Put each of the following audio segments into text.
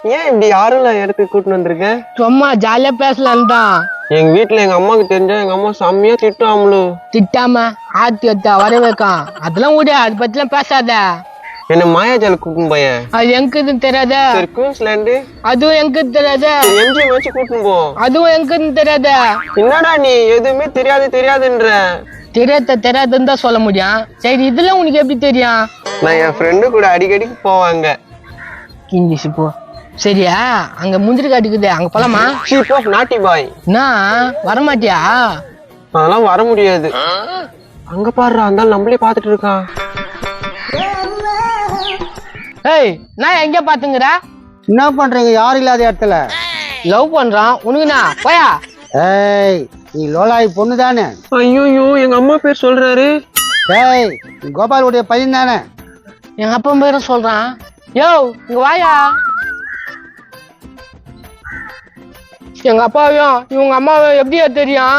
ஏன் இப்படி யாரும் இடத்துக்கு கூட்டிட்டு வந்திருக்கேன்? சும்மா ஜாலியா பேசலாம் தான். எங்க வீட்டுல எங்க அம்மாவுக்கு தெரிஞ்சா எங்க அம்மா செம்மையா திட்டுவாங்களோ. திட்டாம ஆத்தி வச்சா வர வைக்கும். அதெல்லாம் விட அது பத்திலாம் பேசாத. என்ன மாயாஜால கூட்டும் பையன். அது எங்குன்னு தெரியாத. குயின்ஸ்லாண்டு அதுவும் எங்குன்னு தெரியாத. எம்ஜி வச்சு கூட்டின்னு போ. அதுவும் எங்குன்னு தெரியாத. என்னடா நீ எதுவுமே தெரியாதுன்ற? தெரியாதுன்னு தான் சொல்ல முடியும். சரி இதெல்லாம் உனக்கு எப்படி தெரியும்? நான் என் ஃப்ரெண்டு கூட அடிக்கடிக்கு போவாங்க. கிஞ்சிச்சு போ. சரியா அங்க முந்திரி காட்டுக்குது, அங்க போலாமா? நாட்டி பாய். நான் வரமாட்டியா? அதெல்லாம் வர முடியாது. அங்க பாடுறா, இருந்தாலும் நம்மளே பாத்துட்டு இருக்கான். ஏய் நான் எங்க பாத்துங்கற? என்ன பண்றீங்க யாரும் இல்லாத இடத்துல? லவ் பண்றான் உனக்குனா போயா. ஏய் நீ லோலாய் பொண்ணு தானே? ஐயோ எங்க அம்மா பேர் சொல்றாரு. ஏய் நீ கோபாலுடைய பையன் தானே? எங்க அப்பா பேரும் சொல்றான். யோ இங்க வாயா. எங்க அப்பாவையும் இவங்க அம்மாவையும் எப்படியா தெரியும்?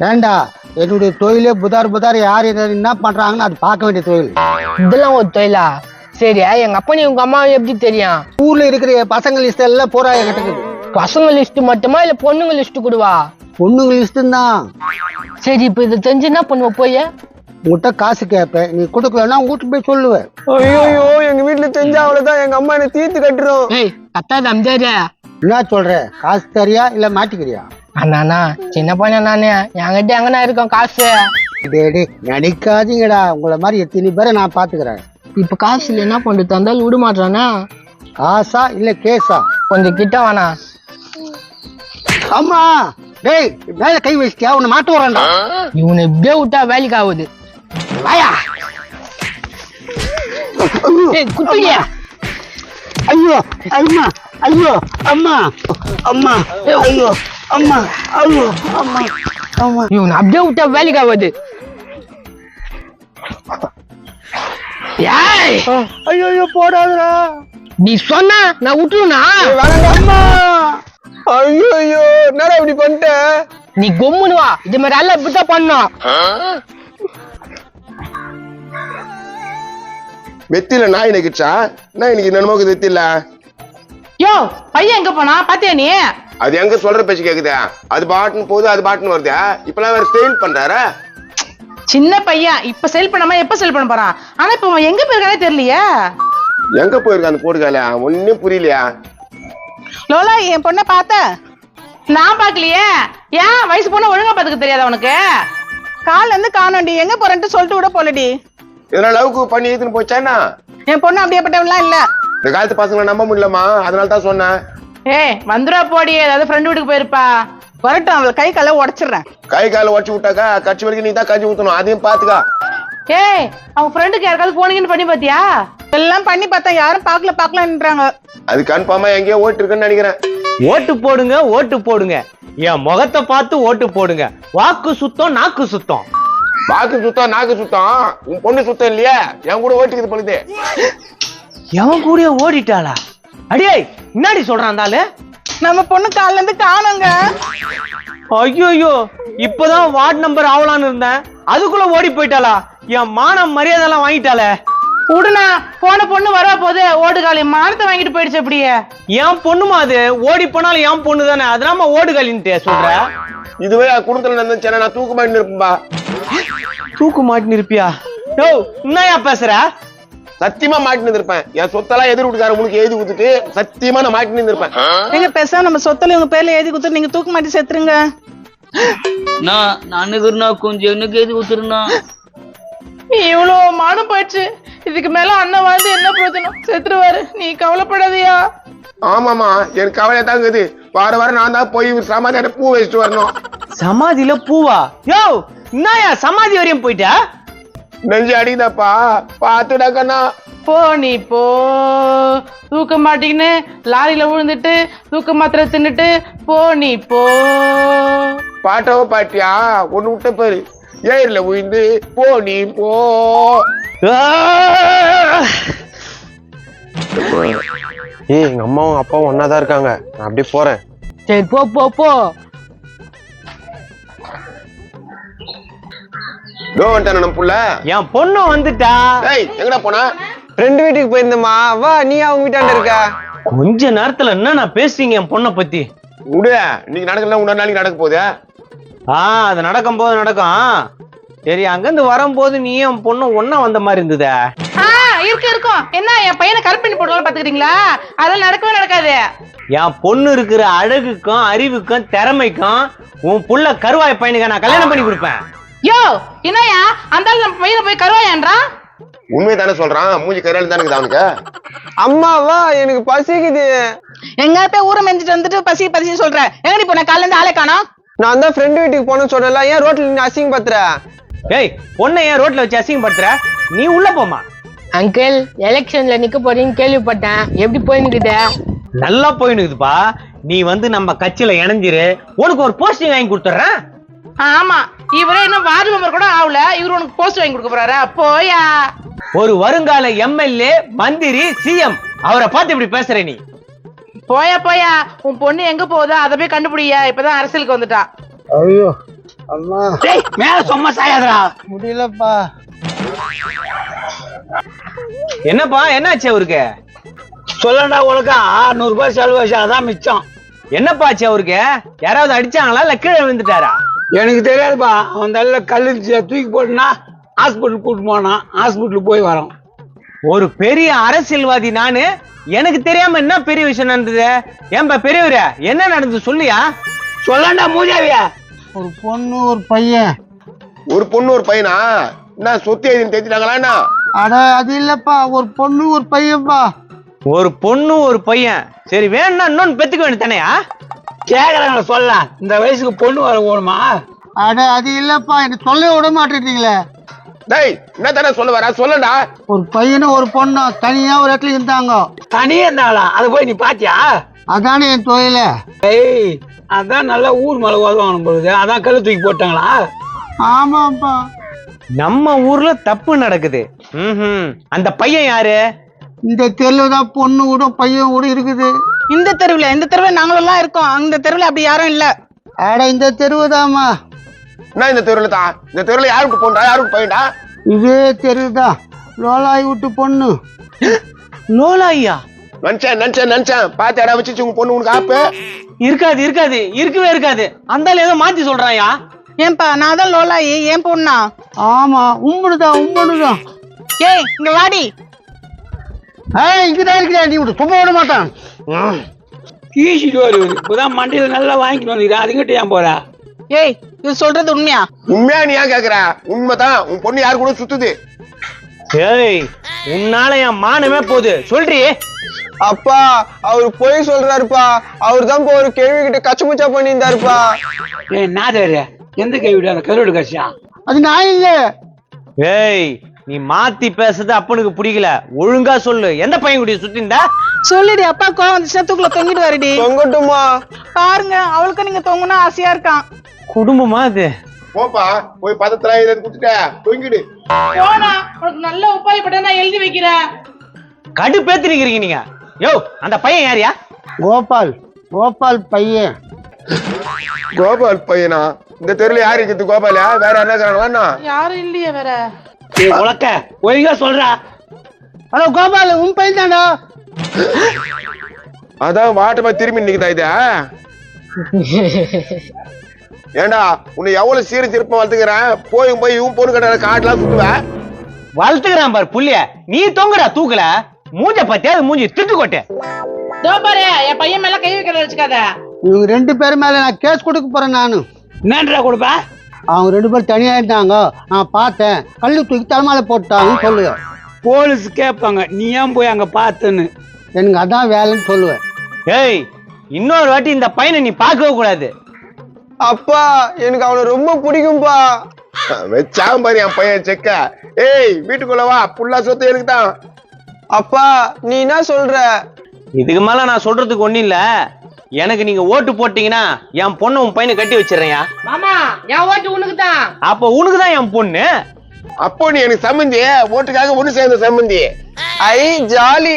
ஏண்டா என்னுடைய தொழிலே புதார் யார் என்ன பண்றாங்கன்னு அது பார்க்க வேண்டிய தொழில். இதெல்லாம் ஒரு தொழிலா? சரியா எங்க அப்பா உங்க அம்மாவை எப்படி தெரியும்? ஊர்ல இருக்கிற பசங்க லிஸ்ட் எல்லாம் போறா என்கிட்ட. பசங்க லிஸ்ட் மட்டுமா இல்ல பொண்ணுங்க லிஸ்ட் கூடவா? பொண்ணுங்க லிஸ்ட் தான். சரி இப்ப இதை தெரிஞ்சு என்ன பண்ணுவ? போய் உங்ககிட்ட காசு கேட்பேன், நீ கொடுக்கலன்னா வீட்டுக்கு போய் சொல்லுவேன். ஐயோ எங்க வீட்டுல தெரிஞ்சா அவ்வளவுதான், எங்க அம்மா என்ன தீர்த்து கட்டுறோம். ஏய் கத்தாத அம்ஜாரு. என்ன சொல்ற? காசு தரியா இல்ல மாட்டிக்கிறியா? அண்ணா சின்ன பையன் நானு, என்கிட்ட எங்கண்ணா இருக்கும் காசு? டேடி நடிக்காதீங்கடா, உங்களை மாதிரி எத்தனை பேரை நான் பாத்துக்கிறேன். இப்ப காசு இல்ல என்ன பண்றது? தந்தாலும் விட மாட்டானா? காசா இல்ல கேஸா? கொஞ்சம் கிட்ட வேணா. அம்மா டேய் மேல கை வச்சிட்டியா? உன்னை மாட்டு வரேன்டா. இவனை இப்படியே விட்டா வேலைக்கு ஆகுது. வாயா. ஏய் குட்டியா. ஐயோ அம்மா ஐயோ அம்மா அம்மா ஐயோ அம்மா ஐயோ அம்மா அம்மா. இவனை அப்படியே விட்டா வேலைக்கு ஆகுது. ஐயோ போடாதடா. நீ சொன்னா நான் விட்டுருனா? அம்மா ஐயோ என்னடா இப்படி பண்ணிட்ட? நீ கொம்முனு வா. இது மாதிரி எல்லாம் இப்படித்தான் பண்ணும். வெத்தில நாய் நக்கிச்சா நான் இன்னைக்கு நன்மோக்கு வெத்தில. யோ பையன் எங்க போனா பாத்தியா நீ? அது எங்க சொல்ற பேச்சு கேக்குதா? அது பாட்டுன்னு போகுது, அது பாட்டுன்னு வருது. இப்பெல்லாம் வேற ஸ்டைல் பண்றாரு. சின்ன பையன் இப்ப செல் பண்ணாம எப்ப செல் பண்ண போறான்? ஆனா இப்ப அவன் எங்க போயிருக்கானே தெரியலையா? எங்க போயிருக்க அந்த போட்டுக்கால ஒன்னும் புரியலையா? லோலா என் பொண்ணை பார்த்த? நான் பாக்கலையே. ஏன் வயசு பொண்ணு ஒழுங்கா பாத்துக்க தெரியாத உனக்கு? கால்ல இருந்து காணோண்டி, எங்க போறேன்ட்டு சொல்லிட்டு விட போலடி. இதெல்லாம் லவ்க்கு பண்ணி ஏத்துன்னு போச்சானா? என் பொண்ணு அப்படியேப்பட்டவெல்லாம் இல்ல. இந்த காலத்து பசங்களை நம்ப முடியலமா, அதனால தான் சொன்னேன். ஏய் வந்துரா போடி, ஏதாவது ஃப்ரெண்ட் வீட்டுக்கு போயிருப்பா. வரட்டும், அவளை கை கால உடைச்சிடுறேன். கை கால உடச்சு விட்டாக்கா கட்சி வரைக்கும் நீ தான் கஞ்சி ஊத்தணும், அதையும் பாத்துக்கா. ஏய் அவன் ஃப்ரெண்டுக்கு யாருக்காவது போனீங்கன்னு பண்ணி பாத்தியா? எல்லாம் பண்ணி பார்த்தா யாரும் பாக்கலன்றாங்க. அது கன்ஃபார்மா எங்கேயோ ஓட்டு இருக்குன்னு நினைக்கிறேன். ஓட்டு போடுங்க ஓட்டு போடுங்க, என் முகத்தை பார்த்து ஓட்டு போடுங்க. வாக்கு சுத்தம் நாக்கு சுத்தம். வாக்கு சுத்தம் நாக்கு சுத்தம், உன் பொண்ணு சுத்தம் இல்லையா? என் கூட ஓட்டுக்குது பொழுது. எவன் கூட ஓடிட்டாளா? அடியே முன்னாடி சொல்றான் தாலு. நம்ம பொண்ணு கால்ல இருந்து காணுங்க. ஐயோ இப்பதான் வார்டு நம்பர் ஆவலான்னு இருந்தேன், அதுக்குள்ள ஓடி போயிட்டாளா? என் மானம் மரியாதை எல்லாம் வாங்கிட்டாளே. உடனே போன பொண்ணு வரா போது ஓடுகாலி மானத்தை வாங்கிட்டு போயிடுச்சு. அப்படியே என் பொண்ணுமா அது? ஓடி போனாலும் என் பொண்ணு தானே, அதனால ஓடுகாலின்ட்டு சொல்ற. இதுவே குடும்பத்துல நடந்துச்சுன்னா நான் தூக்கு மாட்டின்னு இருப்பேன்பா. தூக்கு மாட்டின்னு இருப்பியா? யோ என்னயா பேசுற? சத்தியமா மாட்டின்னு இருப்பேன். என் சொத்தெல்லாம் எதிர் வீட்டுக்கார உங்களுக்கு எழுதி கொடுத்துட்டு சத்தியமா நான் மாட்டின்னு இருப்பேன். எங்க பேசாம நம்ம சொத்துல உங்க பேர்ல எழுதி கொடுத்து நீங்க தூக்கு மாட்டி செத்துருங்க. நான் கொஞ்சம் எனக்கு எழுதி கொடுத்துருந்தா. இவ்வளவு மானம் போயிடுச்சு. இதுக்கு மேல அண்ணன் வாழ்ந்து என்ன பிரயோஜனம்? செத்துருவாரு, நீ கவலைப்படாதியா? ஆமாமா எனக்கு கவலையா தான் இருக்குது. வாரம் நான் தான் போய் சமாதியான பூ வச்சுட்டு வரணும். சமாதியில பூவா? யோ என்னயா சமாதி வரையும் போயிட்ட? நெஞ்சு அடிதாப்பா, பாத்துடாக்கண்ணா. போ நீ போ. தூக்க மாட்டிக்கின்னு லாரியில விழுந்துட்டு தூக்க மாத்திரை தின்னுட்டு போ நீ போ. பாட்டவோ பாட்டியா ஒண்ணு விட்ட பாரு. ஏரில உயிந்து போ நீ போ. எங்க அம்மாவும் அப்பாவும் ஒன்னாதான் இருக்காங்க, நான் அப்படியே போறேன். சரி போ போ போ. நம்ம புள்ள என் பொண்ணு வந்துட்டா. எங்கடா போனா? ஃப்ரெண்டு வீட்டுக்கு போயிருந்தேம்மா. வா, நீ அவங்க வீட்டாண்ட இருக்க? கொஞ்ச நேரத்துல என்ன பேசுறீங்க என் பொண்ணை பத்தி? விடு, இன்னைக்கு நடக்கல இன்னொரு நாளைக்கு நடக்க போகுது. அது நடக்கும் போது நடக்கும். சரி, அங்கிருந்து வரும்போது நீ என் பொண்ணு ஒன்னா வந்த மாதிரி இருந்ததா? இருக்கும். என்ன என் பையனை கரெக்ட் பண்ணி போடுவாங்க பாத்துக்கிறீங்களா? அதெல்லாம் நடக்கவே நடக்காது. என் பொண்ணு இருக்கிற அழகுக்கும் அறிவுக்கும் திறமைக்கும் உன் புள்ள கருவாய் பையனுக்கு நான் கல்யாணம் பண்ணி கொடுப்பேன். யோ என்னையா அந்த நம்ம பையனை போய் கருவாயான்றான்? உண்மையை தானே சொல்றான், மூஞ்சி கரையாளி தானே அவனுக்கு. அம்மாவா எனக்கு பசிக்குது. எங்க போய் ஊரை மெஞ்சிட்டு வந்துட்டு பசி பசி சொல்ற? எங்கடி போன காலைல இருந்து ஆளே காணோம்? நான் தான் ஃப்ரெண்டு வீட்டுக்கு போனேன்னு சொன்னல, ஏன் ரோட்ல நின்று அசிங்க பத்துற? ஏய், பொண்ணை ஏன் ரோட்ல வச்சு அசிங்கப்படுத்துற? நீ உள்ள போமா. அங்கிள் எலெக்ஷன்ல நிக்க போறீங்கன்னு கேள்விப்பட்டேன். எப்படி போயினுக்குது? நல்லா போயினுக்குதுப்பா. நீ வந்து நம்ம கட்சியில இணைஞ்சிரு, உனக்கு ஒரு போஸ்டிங் வாங்கி கொடுத்துறேன். ஆமா, இவரே இன்னும் வார்டு மெம்பர் கூட ஆகல, இவரு உனக்கு போஸ்ட் வாங்கி கொடுக்க போறாரா? போயா. ஒரு வருங்கால எம்எல்ஏ, மந்திரி, சிஎம் அவரை பார்த்து இப்படி பேசுற நீ? போயா போயா, உன் பொண்ணு எங்க போகுதோ அதை போய் கண்டுபிடியா. இப்பதான் அரசியலுக்கு வந்துட்டா. ஐயோ அம்மா மேல சும்மா சாயாதரா. முடியலப்பா. என்னப்பா என்னாச்சு அவருக்கு? சொல்லண்டா உனக்கு 600 ரூபாய் செலவு, அதான் மிச்சம். என்னப்பா ஆச்சு அவருக்கு? யாராவது அடிச்சாங்களா இல்ல கீழே விழுந்துட்டாரா? எனக்கு தெரியாதுப்பா. அவன் நல்ல கல்லு தூக்கி போட்டுனா ஹாஸ்பிட்டல் கூட்டு போனான். ஹாஸ்பிட்டல் போய் வரோம். ஒரு பெரிய அரசியல்வாதி நானு, எனக்கு தெரியாம என்ன பெரிய விஷயம் நடந்தது? ஏன்பா பெரியவரே, என்ன நடந்தது சொல்லியா? சொல்லண்டா மூஜாவியா. ஒரு பொண்ணு ஒரு பையன். ஒரு பொண்ணு ஒரு பையனா? என்ன சொத்து எழுதி தெரிஞ்சிட்டாங்களா என்ன? அட அது இல்லப்பா, ஒரு பொண்ணு ஒரு பையன்பா. ஒரு பொண்ணு ஒரு பையன். சரி, வேணும்னா இன்னொன்னு பெத்துக்க வேண்டியதானயா? கேக்குறாங்க சொல்ல. இந்த வயசுக்கு பொண்ணு வர ஓடுமா? அட அது இல்லப்பா, எனக்கு சொல்ல விட மாட்டேன்றீங்களே. டேய், என்ன தானே சொல்ல வர? சொல்லண்டா. ஒரு பையனும் ஒரு பொண்ணும் தனியா ஒரு இடத்துல இருந்தாங்க. தனியே இருந்தாங்களா? அதை போய் நீ பாத்தியா? அதானே என் தொழில. ஏய், அதான் நல்லா ஊர் மேல உதவானும் பொழுது அதான் கல்லு தூக்கி போட்டாங்களா? ஆமாப்பா. நம்ம ஊர்ல தப்பு நடக்குது. அந்த பையன் யாரு? இந்த தெருவுல தான் பொண்ணு கூட பையன் கூட இருக்குது. இந்த தெருவுல நாங்களெல்லாம் இருக்கோம். அந்த தெருவுல அப்படி யாரும் இல்ல. அட இந்த தெருவுதாம்மா. என்ன இந்த தெருவில் தான்? இந்த தெருவில் யாருக்கு பொண்ணா யாருக்கு பையன்டா? இதே தெருவுதான். லோலாய் விட்டு பொண்ணு. லோலாயா? நினைச்சேன் பாத்து இடம் வச்சு உங்க பொண்ணு உனக்கு ஆப்பு. இருக்காது இருக்கவே இருக்காது. அந்த ஏதோ மாத்தி சொல்றாயா? ஏன்பா நான் தான் லோலாயி, ஏன் பொண்ணா? ஆமா, உம்மனுதான். ஏய் இங்க வாடி. இங்கதான் இருக்கிறா. நீ விட்டு சும்மா விட மாட்டான். கீசிட்டு வருவது இப்பதான் மண்டியில நல்லா வாங்கிட்டு வந்துக்கிறேன். அதுங்கிட்ட ஏன் போறா? ஏய் இது சொல்றது உண்மையா? உண்மையா நீ ஏன் கேக்குற? உண்மைதான். உன் பொண்ணு யாரு கூட சுத்துது. ஏய், உன்னால என் மானமே போகுது சொல்றி. அப்பா அவரு போய் சொல்றாருப்பா. அவரு தான் ஒரு கேள்வி கிட்ட கச்சமுச்சா பண்ணியிருந்தாருப்பா. ஏய் நாதரு, எந்த கைவிட அந்த கருடு கட்சியா? அது நான் இல்ல. ஏய், நீ மாத்தி பேசுறது அப்பனுக்கு பிடிக்கல. ஒழுங்கா சொல்லு, எந்த பையன் கூடிய சுத்திந்தா? சொல்லிடி. அப்பா கோவம் வந்துச்சுன்னா தூக்குல தொங்கிட்டு வரடி. தொங்கட்டுமா? பாருங்க, அவளுக்கு நீங்க தொங்குனா ஆசையா இருக்கான். குடும்பமா அது? போப்பா, போய் பதத்துல குடுத்துட்ட தொங்கிடு. போனா உனக்கு நல்ல உப்பாய் பட்ட நான் எழுதி வைக்கிறேன். கடுப்பேத்து நிக்கிறீங்க நீங்க. யோ, அந்த பையன் யாரியா? கோபால் பையன். கோபால் பையனா? இந்த தெருல யாரு இருக்குது கோபால? வேற என்ன இருக்கிறாங்களா? யாரும் இல்லையே வேற. உலக்க ஒழுங்கா சொல்றா. ஹலோ கோபால், உன் பையன் தானோ? அதான் வாட்டமா திரும்பி நிக்குதா இது? ஏண்டா உன்னை எவ்வளவு சீர சிறப்பா வளர்த்துக்கிறேன். போய் இவன் பொண்ணு கட்ட காட்டெல்லாம் சுத்துவேன். வளர்த்துக்கிறான் பாரு புள்ளிய. நீ தொங்குடா தூக்கல. மூஞ்ச பத்தியா? மூஞ்சி திட்டு கொட்டு. பாரு, என் பையன் மேல கை வைக்கிறத வச்சுக்காத. இவங்க 2 பேர் மேல நான் கேஸ் கொடுக்க போறேன். நானு என்னன்றா கொடுப்ப? அவங்க 2 பேரும் தனியா இருந்தாங்க, நான் பார்த்தேன். கல்லு தூக்கி தலைமையில போட்டாங்கன்னு சொல்லுவேன். போலீஸ் கேட்பாங்க நீ ஏன் போய் அங்க பாத்துன்னு. எனக்கு அதான் வேலைன்னு சொல்லுவேன். ஏய், இன்னொரு வாட்டி இந்த பையனை நீ பார்க்கவே கூடாது. அப்பா எனக்கு அவனை ரொம்ப பிடிக்கும்பா. வச்சாம் பாரு என் பையன் செக்க. ஏய் வீட்டுக்குள்ள வா, புல்லா சொத்து எனக்கு தான். அப்பா நீ என்ன சொல்ற? இதுக்கு மேல நான் சொல்றதுக்கு ஒண்ணு இல்ல. எனக்கு நீங்க ஓட்டு போட்டீங்கன்னா என் பொண்ணு உன் பையனை கட்டி வச்சிடறேன். மாமா, என் ஓட்டு உனக்கு தான். அப்ப உனக்குதான் என் பொண்ணு. அப்போ நீ எனக்கு சம்மந்தி. ஓட்டுக்காக ஒண்ணு சேர்ந்த சம்மந்தி. ஐ ஜாலி.